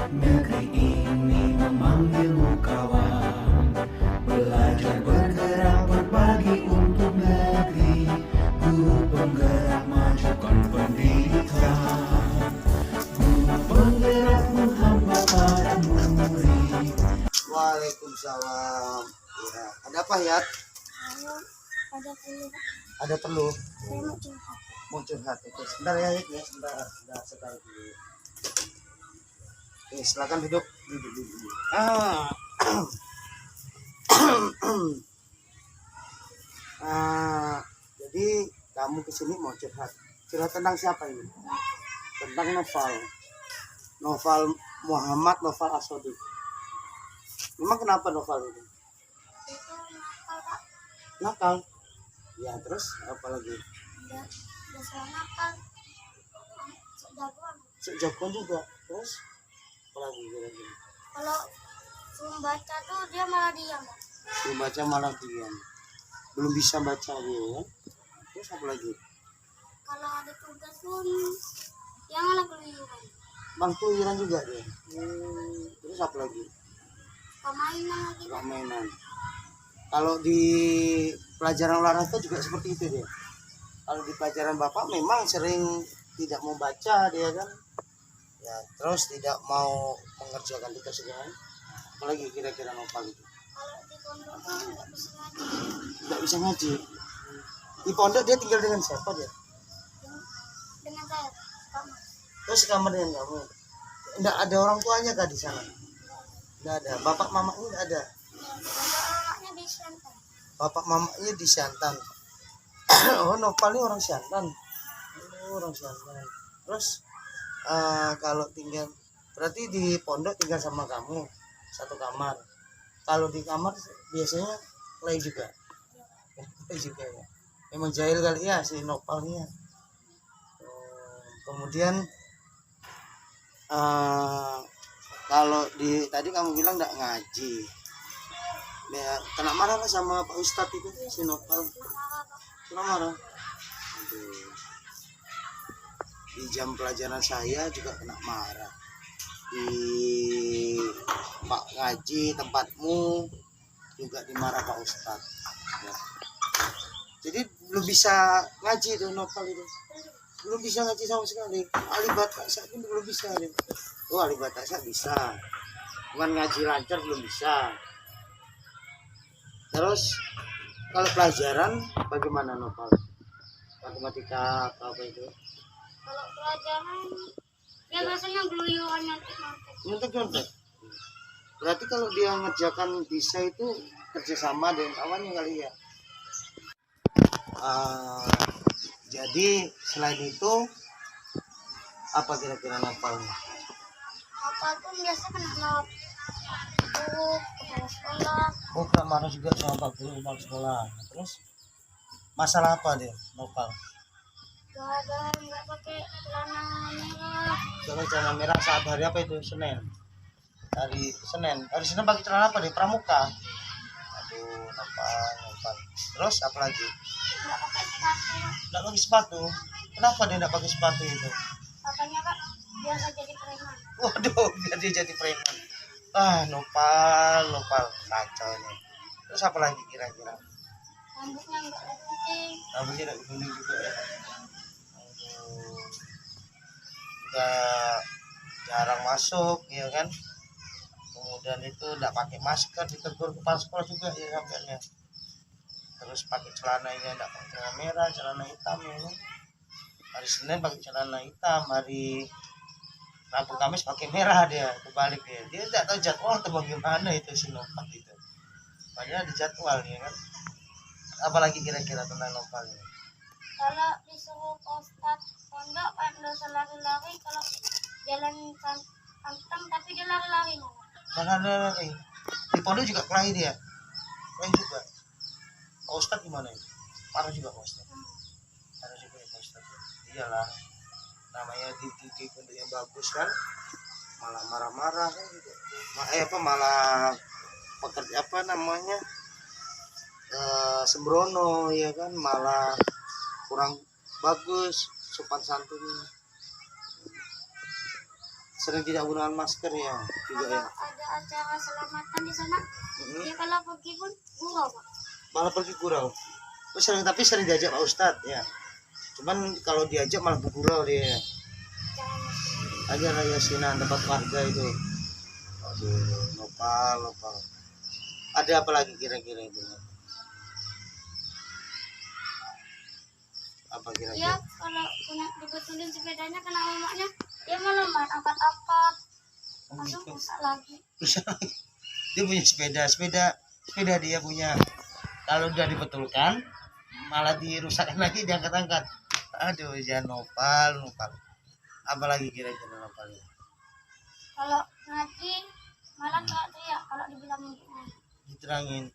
Negeri ini memanggilmu kawan, belajar bergerak berbagi untuk negeri. Guru penggerak majukan pendidikan, guru penggerak menghamba para murid. Waalaikumsalam. Ya, ada apa ya? Ada perlu. Saya mau curhat. Mau curhat itu. Sebentar ya, Hik, ya. Sebentar sekali dulu. Oke, silakan duduk. Duduk. Jadi kamu kesini mau curhat. Curhat tentang siapa ini? Tentang novel Muhammad Novel As-Shadiq. Memang kenapa novel ini? Itu nakal, Pak. Nakal. Ya, terus apa lagi? Udah salah nakal. Jagoan. Jagoan juga. Terus apa lagi kira-kira? Kalau suruh baca tuh dia malah diam, Pak. Belum baca malah diam. Belum bisa baca dia ya. Terus apa lagi? Kalau ada tugas pun dia malah keluyuran. Bang keluyuran juga dia. Terus apa lagi? Permainan lagi, Pak. Permainan. Kalau di pelajaran olahraga juga seperti itu dia. Kalau di pelajaran Bapak memang sering tidak mau baca dia kan. Ya, terus tidak mau mengerjakan tugas kan. Apalagi kira-kira novel itu. Kalau di pondok kan nggak bisa ngaji. Tidak bisa ngaji. Di pondok dia tinggal dengan siapa dia? Dengan saya, kamu. Terus kamar dengan kamu. Tidak ada orang tuanya kah di sana? Tidak ada. Bapak mamanya tidak ada. Anaknya di Siantan. Bapak mamanya di Siantan. Oh, Nopal ini orang Siantan. Oh, orang Siantan. Terus kalau tinggal berarti di pondok tinggal sama kamu satu kamar. Kalau di kamar biasanya play juga. Play juga ya. Memang jahil kali ya si Nopalnya. Kemudian kalau di tadi kamu bilang nggak ngaji. Ya, kena marah apa sama Pak Ustadz itu si Nopal? Kena marah. Aduh. Di jam pelajaran saya juga kena marah. Di Pak ngaji tempatmu juga dimarah Pak Ustadz. Ya. Jadi belum bisa ngaji tuh Nopal itu. Belum bisa ngaji sama sekali. Alibat taksa pun belum bisa dia. Oh, alibat taksa bisa. Cuman ngaji lancar belum bisa. Terus kalau pelajaran bagaimana Nopal? Matematika apa itu? Kalau pelajaran dia biasanya keluyuran Nyontek. Berarti kalau dia ngerjakan bisa itu kerjasama dengan kawannya kali ya. Jadi selain itu apa kira-kira Nopalnya? Nopal pun biasa kena not guru, kepala sekolah. Oh, kena marah juga sama Pak Guru kepala sekolah. Terus masalah apa dia Nopal? Gara-gara nggak pakai celana merah. Kalau celana merah saat hari apa itu? Senin. Hari Senin pakai celana apa deh? Pramuka. Aduh, Nopal. Terus apa lagi? Nggak pakai sepatu. Nggak pakai sepatu. Kenapa dia nggak pakai sepatu itu? Katanya Kak biasa jadi preman. Waduh, biar dia jadi preman. Nopal kacau nih. Terus apa lagi kira-kira? Rambutnya nggak gunting. Rambutnya nggak gunting juga ya. Aduh, udah jarang masuk ya kan. Kemudian itu nggak pakai masker, ditegur kepala sekolah juga ya sampainya. Terus pakai celananya nggak pakai celana merah, celana hitam ya kan. Hari Senin pakai celana hitam, hari Rabu Kamis pakai merah dia, kebalik dia tidak tahu jadwal atau bagaimana itu si Nopal itu. Padahal di jadwal ya kan. Apalagi kira-kira tentang Nopal ini? Kalau disuruh Ustadz pondok kan nggak usah lari-lari. Kalau jalan pantang tapi dia lari-lari malah. Jangan lari. Di pondok juga kelahi dia. Kelahi juga. Pak Ustadz gimana ini? Marah juga Pak Ustadz. Marah juga ya Pak Ustadz. Iyalah. Namanya di pondok yang bagus kan. Malah marah-marah kan gitu. Malah pekerja apa namanya? Sembrono ya kan, malah kurang bagus sopan santun. sering tidak menggunakan masker ya juga ya. Kalau ada acara selamatan di sana, dia kalau pergi pun gurau Pak. Malah pergi gurau. Oh, tapi sering diajak Pak Ustadz ya. Cuman kalau diajak malah bergurau dia. Jangan masker. Ada raya Sinan tempat warga itu. Aduh, nopal. Ada apa lagi kira-kira itu? Apa Dia kira-kira? kalau punya dibetulin sepedanya kena mamanya, dia malah main angkat-angkat, langsung gitu. rusak lagi. Dia punya sepeda dia punya. Kalau udah dibetulkan malah dirusakkan lagi, diangkat-angkat. Aduh, jangan nopal. Apalagi kira-kira nopal? Kalau ngaji malah teriak-teriak kalau dibilangin Diterangin,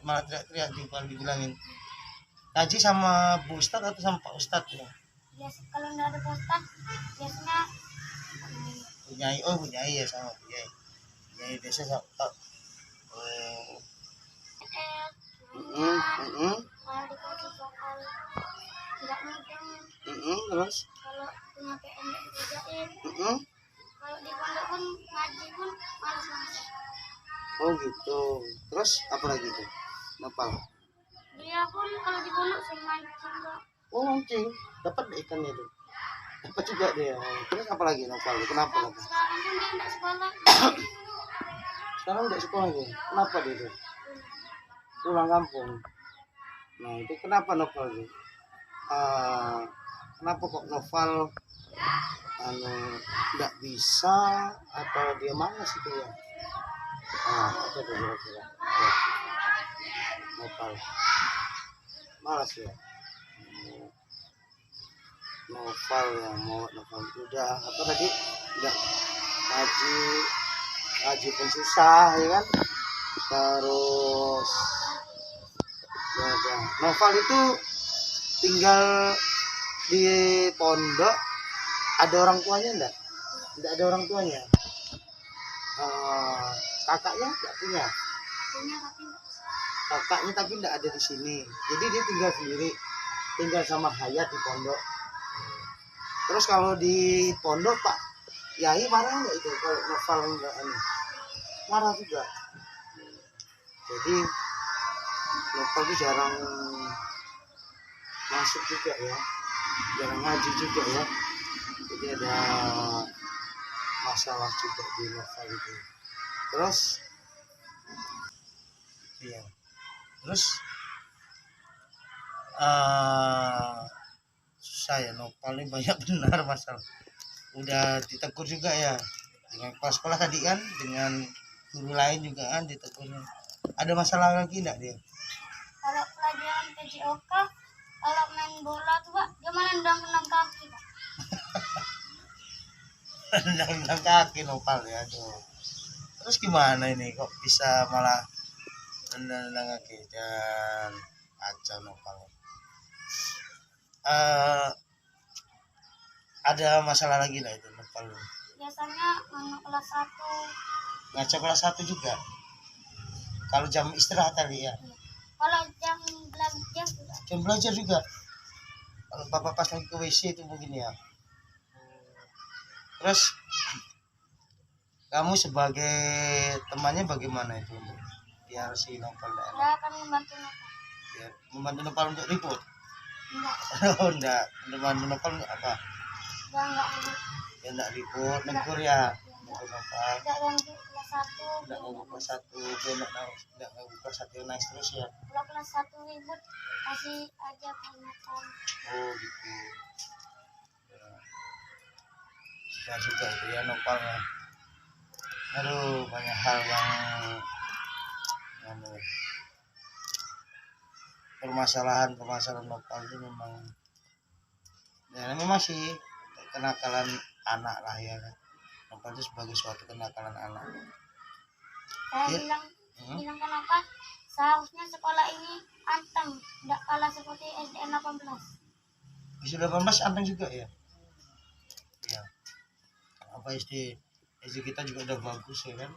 malah teriak-teriak dibilangin. Ngaji sama Bu Ustadz atau sama Pak Ustadz ya? biasa kalau nggak ada postat biasanya Punyai ya sama Punyai biasa sama kalau dikasih soal nggak mudeng terus kalau punya PM nggak dikerjain kalau di pondok pun ngaji pun malas banget. oh gitu. Terus apa lagi tuh nopal? Dia pun kalau di pondok sering mancing Pak. Oh, mancing dapat ikannya itu, dapat juga dia. Terus apa lagi nopal? Kenapa lagi? Sekarang pun dia nggak sekolah. Sekarang nggak sekolah lagi. Kenapa dia tuh pulang kampung? Nah itu kenapa nopal tuh? Kenapa kok novel nggak bisa atau dia malas itu ya? Apa tuh kira-kira? Novel malas ya? Novel udah apa tadi? Nggak ngaji pun susah ya kan? Terus ya. Novel itu tinggal di pondok, ada orang tuanya enggak ada orang tuanya. Kakaknya enggak punya Punya tapi nggak bisa. kakaknya, tapi enggak ada di sini, jadi dia tinggal sendiri, tinggal sama Hayat di pondok. Terus kalau di pondok Pak Yai marah enggak itu kalau novel enggak marah juga. Jadi novel itu jarang masuk juga ya, jarang ngaji juga ya, jadi ada masalah juga di novel itu. Terus iya, terus saya novel ini banyak benar masalah, udah ditegur juga ya dengan kepala sekolah tadi kan, dengan guru lain juga kan ditegurnya. Ada masalah lagi enggak dia? Kalau pelajaran PJOK kalau main bola tuh Pak dia malah nendang kaki Pak. Nendang kaki nopal ya tuh. Terus gimana ini kok bisa malah nendang kaki dan kacau nopal? Ada masalah lagi lah itu nopal. Biasanya anak kelas 1. Ngaca kelas 1 juga. Kalau jam istirahat tadi ya. Iya. Kalau jam belajar juga. Jam belajar juga. Kalau bapak pas lagi ke WC itu mungkin ya. Terus kamu sebagai temannya bagaimana itu untuk biar si nopal enggak? Saya akan membantu mereka. Ya, membantu nopal untuk ribut. Enggak. Oh enggak, membantu nopal apa? Enggak ribut. Ya enggak ribut, negur ya. Negur nopal. Enggak ganggu kelas 1. Enggak mau kelas 1, dia enggak mau kelas 1 yang naik terus ya. Kalau kelas 1 ribut kasih aja peringatan. Oh gitu. Ya. Susah juga itu ya nopalnya. Aduh, banyak hal yang permasalahan nopal itu memang sih kenakalan anak lah ya kan. Nopal itu sebagai suatu kenakalan anak. Saya Ya. bilang kenapa seharusnya sekolah ini anteng, enggak kalah seperti SDN 18. Isi 18 anteng juga ya. Iya. Apa SD kita juga udah bagus ya kan.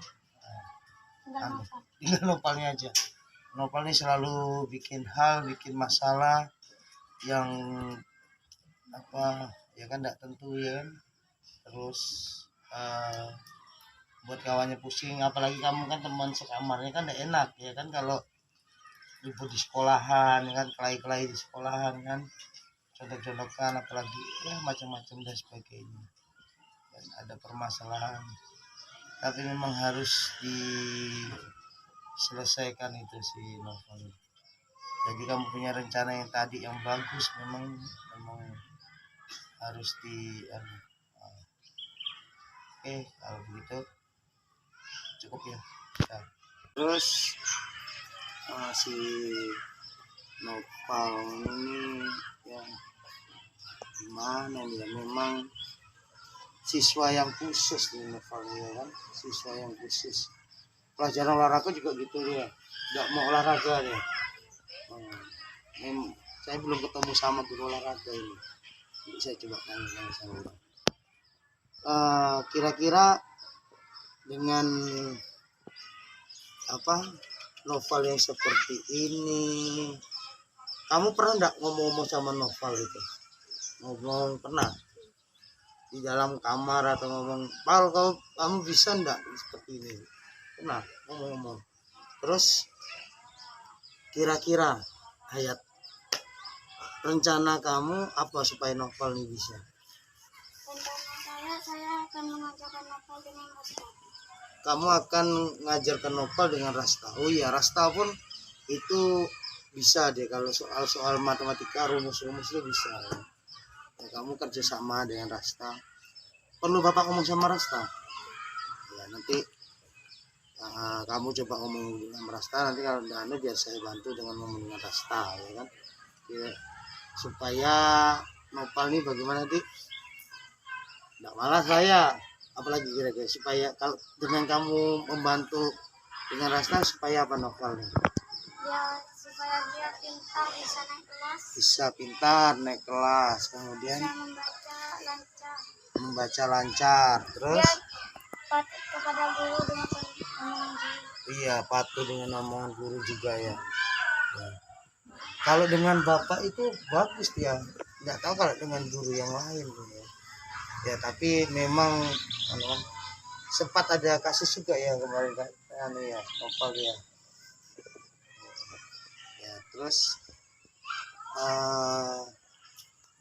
Enggak Anteng. makan. Tinggal nopalnya aja. Nopal ini selalu bikin masalah yang apa ya kan, tidak tentu ya kan. Terus eh, buat kawannya pusing, apalagi kamu kan teman sekamarnya kan gak enak ya kan kalau ribut di sekolahan kan, kelahi-kelahi di sekolahan kan, contoh-contohkan apalagi ya macam-macam dan sebagainya, dan ada permasalahan, tapi memang harus diselesaikan itu si novel. Jadi kamu punya rencana yang tadi yang bagus, memang harus oke kalau begitu cukup ya. Nah, terus si Nopal ini yang gimana nih ya, memang siswa yang khusus nih Nopal ya kan, siswa yang khusus. Pelajaran olahraga juga gitu dia, nggak mau olahraga dia. Saya belum ketemu sama guru olahraga ini, jadi saya coba tanya sama dia. Kira-kira dengan novel yang seperti ini, kamu pernah nggak ngomong-ngomong sama novel itu? Ngomong pernah di dalam kamar atau ngomong, Pal, kamu bisa nggak seperti ini? Pernah ngomong-ngomong. Terus kira-kira Hayat, rencana kamu apa supaya novel ini bisa? Rencana saya akan mengajarkan novel dengan Rasta. Kamu akan ngajarkan novel dengan Rasta. Oh iya, Rasta pun itu bisa deh, kalau soal matematika, rumus-rumus itu bisa ya. Ya, kamu kerjasama dengan Rasta. Perlu bapak ngomong sama Rasta ya, nanti kamu coba ngomong dengan Rasta, nanti kalau ada biar saya bantu dengan ngomong dengan Rasta ya kan ya, supaya novel ini bagaimana nanti nggak malah saya, apalagi kira-kira supaya kalau dengan kamu membantu dengan Rasta supaya apa novelnya? Ya, supaya dia pintar, bisa naik kelas, Bisa pintar naik kelas, kemudian bisa membaca lancar. membaca lancar, terus Dia patuh kepada guru dengan omongan guru. iya, patuh dengan omongan guru juga ya. Ya. Kalau dengan bapak itu bagus dia, nggak tahu kalau dengan guru yang lain ya. Ya tapi memang sempat ada kasus juga ya kemarin ya novel ya. Ya terus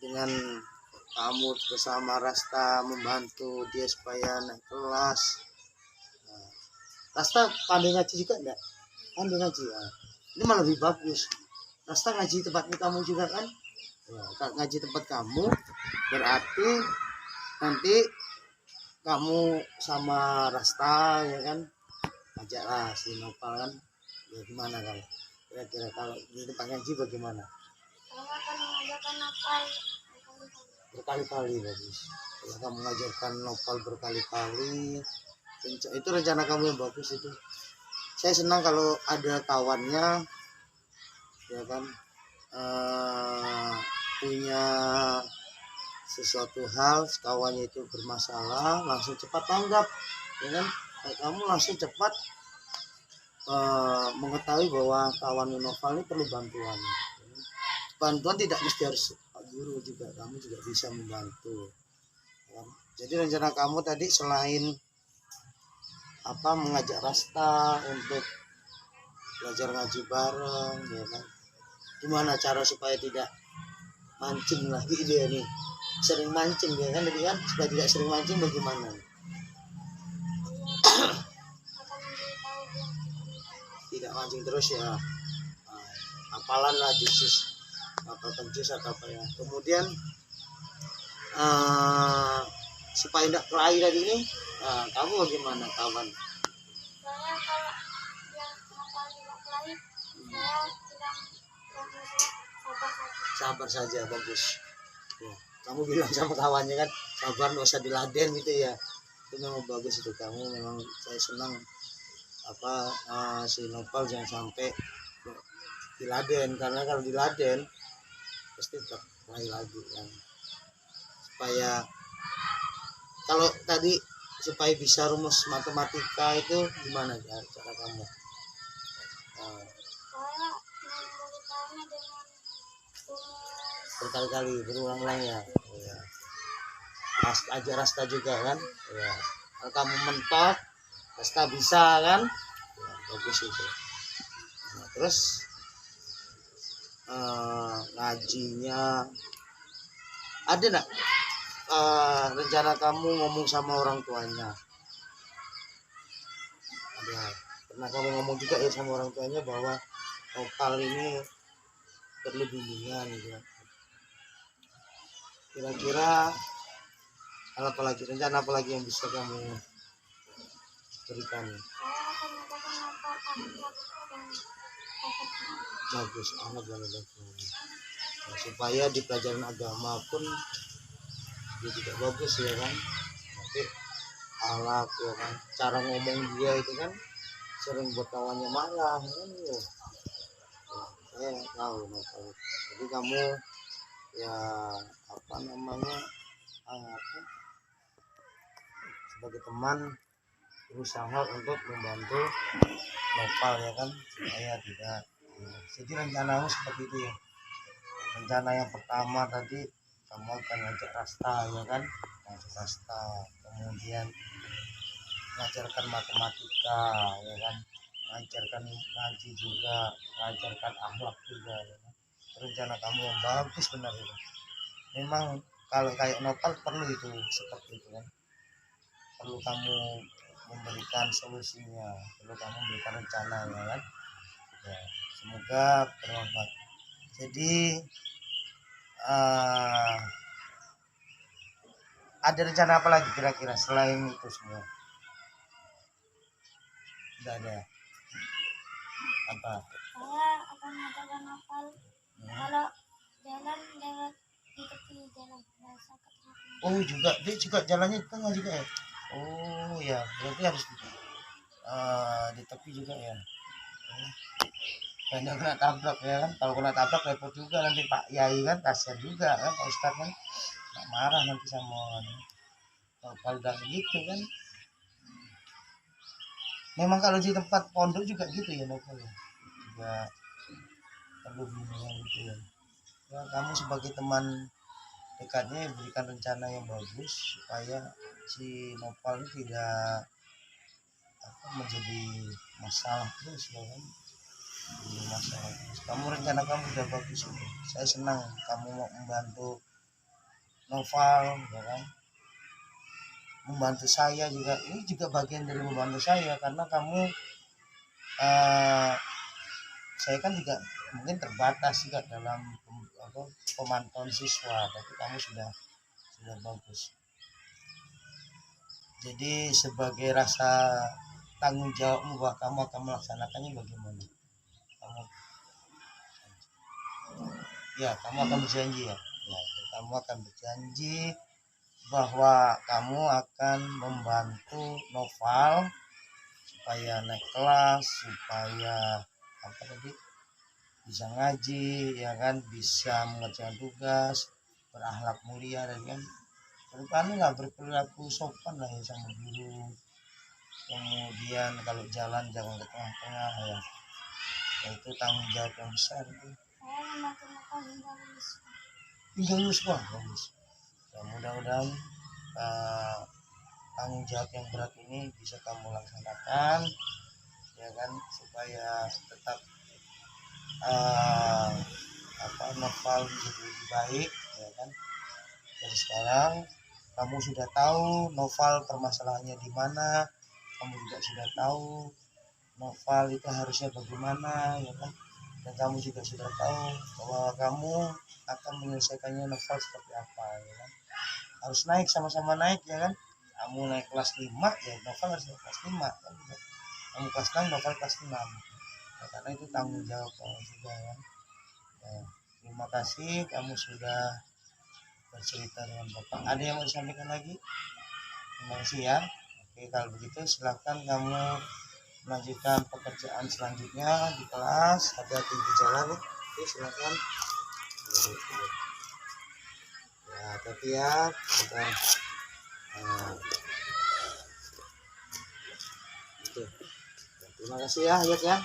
dengan kamu bersama Rasta membantu dia supaya naik kelas. Rasta pandai ngaji juga enggak? Pandai ngaji ya. Ini malah lebih bagus. Rasta ngaji tempatnya kamu juga kan? Ya, kalau ngaji tempat kamu berarti nanti kamu sama Rasta ya kan, ajaklah si Nopal kan. Ya gimana kalau kira-kira kalau di tempat ngaji bagaimana? Saya akan mengajarkan novel Berkali-kali bagus. Kalau kamu mengajarkan Nopal berkali-kali, itu rencana kamu yang bagus itu. Saya senang kalau ada kawannya ya kan, punya sesuatu hal, kawannya itu bermasalah langsung cepat tanggap ya kan, kamu langsung cepat mengetahui bahwa kawan novel ini perlu bantuan tidak mesti harus guru juga, kamu juga bisa membantu ya kan? Jadi rencana kamu tadi selain mengajak Rasta untuk belajar ngaji bareng ya kan, gimana cara supaya tidak mancing lagi dia nih, sering mancing dia kan tadi kan, supaya tidak sering mancing bagaimana? Tidak mancing terus ya, apalan lah jus atau apa ya, kemudian supaya tidak kelahi tadi ini, kamu bagaimana kawan? saya kalau yang novel tidak kelahi, saya bilang Sabar saja, bagus ya. Kamu bilang sama kawannya kan sabar, nggak usah diladen gitu ya, itu memang bagus itu. Kamu memang, saya senang si Nopal jangan sampai diladen, karena kalau diladen pasti terkelahi lagi kan. Supaya kalau tadi supaya bisa rumus matematika itu gimana cara kamu? saya memberitahunya dengan rumus Berkali-kali berulang-ulang ya. Oh, ya. ajar Rasta juga kan ya. Kalau kamu mentok Rasta bisa kan ya, bagus itu. Nah, terus ngajinya ada nggak rencana kamu ngomong sama orang tuanya? Ada. Pernah kamu ngomong juga ya sama orang tuanya bahwa Nopal ini perlu bimbingan gitu kan? Kira-kira rencana apa lagi yang bisa kamu berikan? Saya akan mengatakan Nopal akhlak dan Bagus amat bagus. Nah, supaya di pelajaran agama pun dia juga bagus ya kan. Nanti akhlak ya kan, cara ngomong dia itu kan sering buat kawannya marah kan ya. Saya tahu Nopal. Jadi kamu ya apa namanya sebagai teman berusaha untuk membantu Nopal ya kan supaya tidak ya. Jadi rencanamu seperti itu ya. Rencana yang pertama tadi kamu akan ngajak Rasta ya kan, ngajak Rasta, kemudian mengajarkan matematika ya kan, mengajarkan ngaji juga, mengajarkan akhlak juga ya kan. Rencana kamu yang bagus benar itu. Memang kalau kayak Nopal perlu itu seperti itu kan, perlu kamu memberikan solusinya, perlu kamu memberikan rencana ya kan ya, semoga bermanfaat. Jadi ada rencana apa lagi kira-kira selain itu semua? Tidak ada apa? saya akan mengatakan Nopal kalau jalan lewat di tepi jalan biasa ke tengah-tengah. Oh juga dia juga jalannya di tengah juga ya. Oh ya berarti harus di tepi juga ya. Banyak kena tabrak ya kan, kalau kena tabrak repot juga nanti Pak Yai kan, kasihan juga kan Pak Ustadz kan, nggak marah nanti sama kalau udah gitu kan. Memang kalau di tempat pondok juga gitu ya Nopal ya, juga perlu bimbingan gitu ya. Ya kamu sebagai teman dekatnya berikan rencana yang bagus supaya si Nopal ini tidak menjadi masalah terus ya kan, menjadi masalah terus. Kamu rencana kamu sudah bagus itu. Saya senang kamu mau membantu Nopal ya kan, membantu saya juga, ini juga bagian dari membantu saya karena kamu saya kan juga mungkin terbatas juga dalam pemantauan siswa, tapi kamu sudah bagus. Jadi sebagai rasa tanggung jawabmu bahwa kamu akan melaksanakannya bagaimana? Kamu akan berjanji ya. Kamu akan berjanji bahwa kamu akan membantu Nopal supaya naik kelas, supaya bisa ngaji ya kan, bisa mengerjakan tugas, berakhlak mulia dan kan terutama lah berperilaku sopan lah ya sama guru. Kemudian kalau jalan jangan ke tengah-tengah ya. Itu tanggung jawab yang besar itu. Saya membantu Nopal hingga lulus. Hingga lulus bagus. Ya, mudah-mudahan tanggung jawab yang berat ini bisa kamu laksanakan ya kan, supaya tetap Nopal menjadi lebih baik ya kan. Dari sekarang kamu sudah tahu Nopal permasalahannya di mana, kamu juga sudah tahu Nopal itu harusnya bagaimana ya kan, dan kamu juga sudah tahu bahwa kamu akan menyelesaikannya Nopal seperti apa ya kan. Harus naik, sama-sama naik ya kan. Kamu naik kelas 5 ya Nopal harus naik kelas 5 kan? Kamu kelas 6 Nopal kelas 6 ya, karena itu tanggung jawab kamu juga ya. Terima kasih kamu sudah bercerita dengan Bapak. Ada yang mau disampaikan lagi? Terima kasih ya. Oke, kalau begitu silahkan kamu melanjutkan pekerjaan selanjutnya di kelas. Hati-hati di jalan ya. Oke, silahkan. Ya, tapi ya kita terima kasih ya Ayat ya.